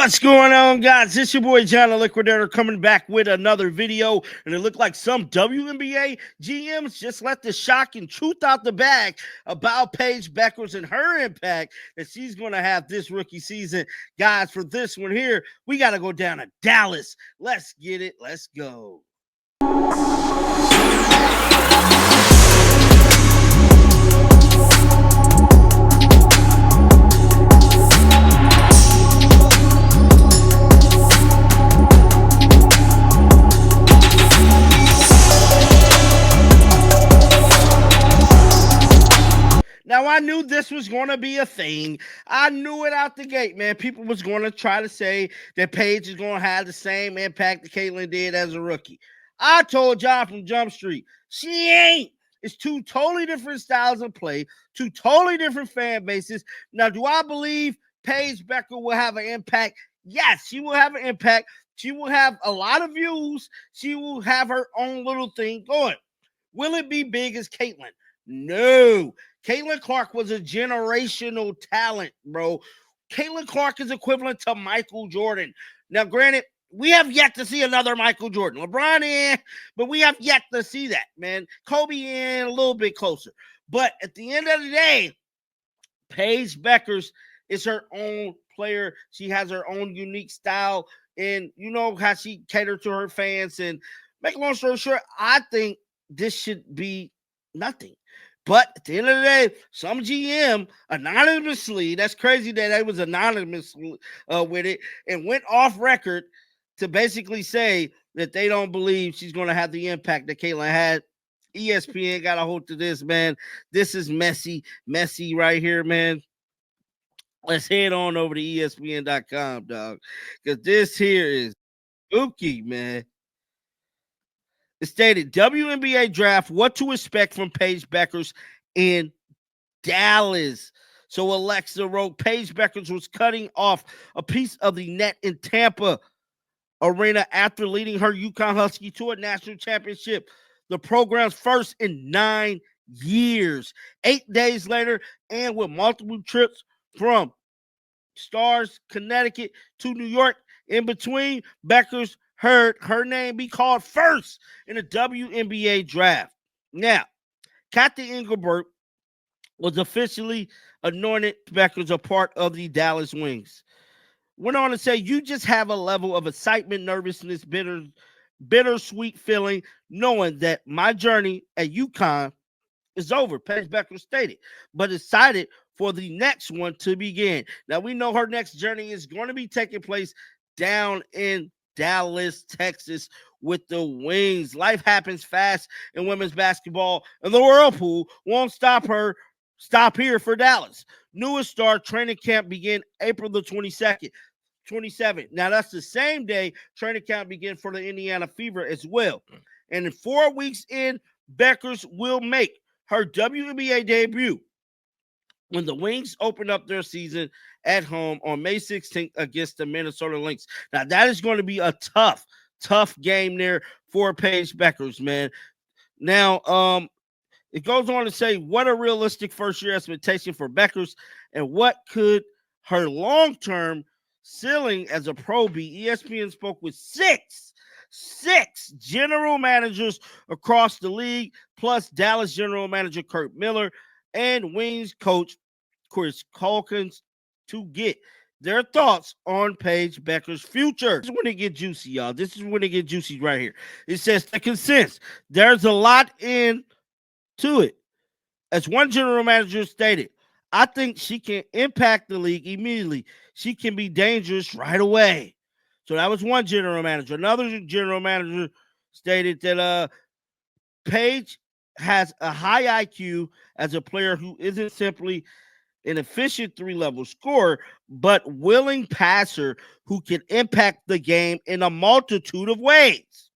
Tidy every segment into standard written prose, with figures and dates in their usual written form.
What's going on, guys? It's your boy John the Liquidator coming back with another video, and it looked like some WNBA GMs just let the shocking truth out the bag about Paige Bueckers and her impact that she's going to have this rookie season. Guys, for this one here, we got to go down to Dallas. Let's get it. Let's go. Now, I knew this was going to be a thing. I knew it out the gate, man. People was going to try to say that Paige is going to have the same impact that Caitlyn did as a rookie. I told y'all from Jump Street, she ain't. It's two totally different styles of play, two totally different fan bases. Now, do I believe Paige Bueckers will have an impact? Yes, she will have an impact. She will have a lot of views. She will have her own little thing going. Will it be big as Caitlyn? No. Caitlin Clark was a generational talent, bro. Caitlin Clark is equivalent to Michael Jordan. Now, granted, we have yet to see another Michael Jordan. LeBron in, but we have yet to see that, man. Kobe in, a little bit closer. But at the end of the day, Paige Bueckers is her own player. She has her own unique style, and you know how she caters to her fans. And make a long story short, I think this should be nothing. But at the end of the day, some GM anonymously, that's crazy that I was anonymous with it, and went off record to basically say that they don't believe she's going to have the impact that Caitlyn had. ESPN got a hold to this, man. This is messy right here, man. Let's head on over to ESPN.com, dog, because this here is spooky, man. It stated WNBA draft, what to expect from Paige Bueckers in Dallas. So Alexa wrote, Paige Bueckers was cutting off a piece of the net in Tampa arena after leading her UConn Husky to a national championship, the program's first in 9 years. 8 days later, and with multiple trips from Stars, Connecticut to New York in between, Bueckers heard her name be called first in the WNBA draft. Now, Kathy Engelbert was officially anointed Bueckers a part of the Dallas Wings. Went on to say, you just have a level of excitement, nervousness, bittersweet feeling, knowing that my journey at UConn is over, Paige Bueckers stated, but excited for the next one to begin. Now, we know her next journey is going to be taking place down in Dallas, Texas, with the Wings. Life happens fast in women's basketball, and the whirlpool won't stop here for Dallas. Newest star training camp begin April the 27th. Now, that's the same day training camp begin for the Indiana Fever as well. And in 4 weeks in, Bueckers will make her WNBA debut when the Wings open up their season at home on May 16th against the Minnesota Lynx. Now, that is going to be a tough game there for Paige Bueckers, man. Now, it goes on to say, what a realistic first-year expectation for Bueckers, and what could her long-term ceiling as a pro be? ESPN spoke with six general managers across the league, plus Dallas general manager Kurt Miller and Wings coach Chris Calkins to get their thoughts on Paige Bueckers' future. This is when it get juicy, y'all. This is when it get juicy right here. It says the consensus. There's a lot into it. As one general manager stated, I think she can impact the league immediately. She can be dangerous right away. So that was one general manager. Another general manager stated that Paige has a high IQ as a player who isn't simply an efficient three-level scorer, but willing passer who can impact the game in a multitude of ways.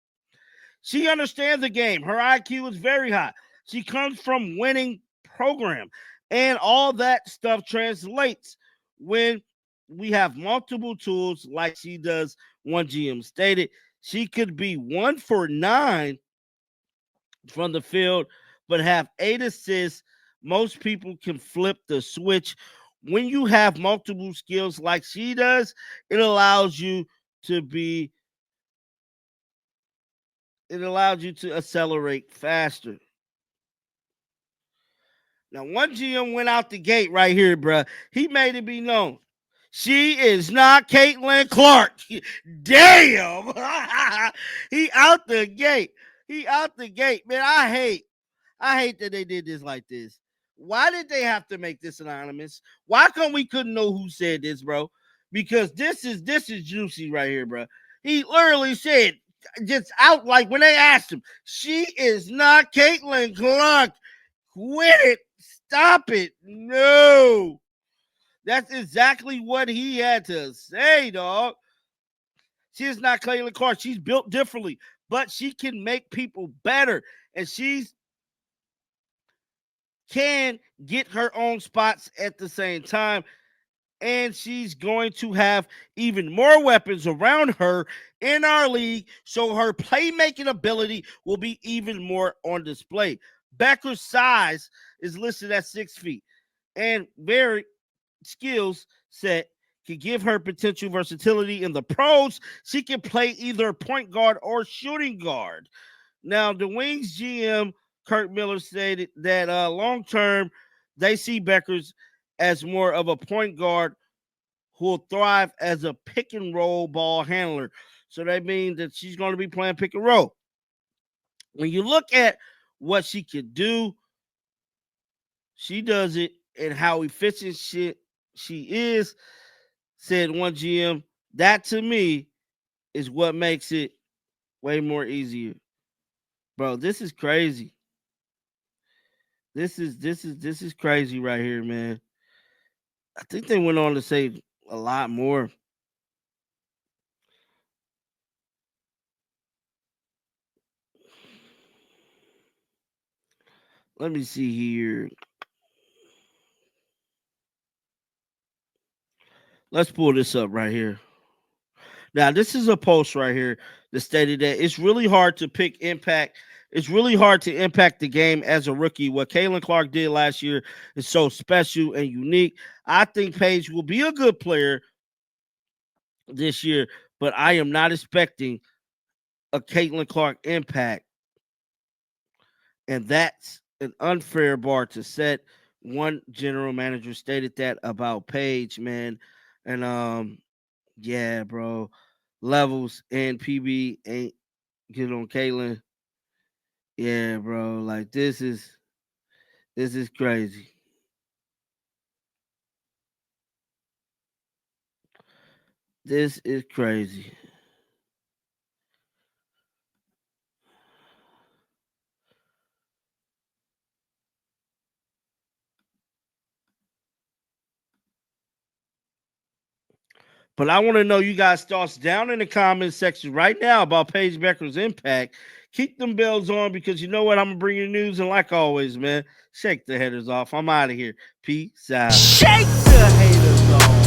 She understands the game. Her IQ is very high. She comes from winning program, and all that stuff translates when we have multiple tools like she does. One GM stated she could be 1 for 9 from the field, but have 8 assists. Most people can flip the switch when you have multiple skills like she does, it allows you to be it allows you to accelerate faster. Now, one GM went out the gate right here, bruh. He made it be known. She is not Caitlin Clark. Damn. He out the gate. He out the gate. Man, I hate that they did this like this. Why did they have to make this anonymous? Why come we couldn't know who said this, bro? Because this is juicy right here, bro. He literally said, just out like when they asked him, she is not Caitlin Clark. Quit it. Stop it. No. That's exactly what he had to say, dog. She is not Caitlin Clark. She's built differently, but she can make people better. And she's can get her own spots at the same time. And she's going to have even more weapons around her in our league. So her playmaking ability will be even more on display. Bueckers' size is listed at 6 feet. And very skills set can give her potential versatility in the pros. She can play either point guard or shooting guard. Now, the Wings GM, Kurt Miller, stated that long term, they see Bueckers as more of a point guard who will thrive as a pick and roll ball handler. So that means that she's going to be playing pick and roll. When you look at what she could do, she does it, and how efficient she is, said one GM. That to me is what makes it way more easier. Bro, this is crazy. This is crazy right here, man. I think they went on to say a lot more. Let me see here. Let's pull this up right here. Now, this is a post right here that stated that it's really hard to pick impact. It's really hard to impact the game as a rookie. What Caitlin Clark did last year is so special and unique. I think Paige will be a good player this year, but I am not expecting a Caitlin Clark impact. And that's an unfair bar to set. One general manager stated that about Paige, man. And yeah, bro. Levels and PB ain't get on Caitlin. Yeah, bro. Like this is crazy. This is crazy. But I want to know you guys' thoughts down in the comment section right now about Paige Bueckers' impact. Keep them bells on because you know what? I'm gonna bring you news, and like always, man, shake the haters off. I'm out of here. Peace out. Shake the haters off.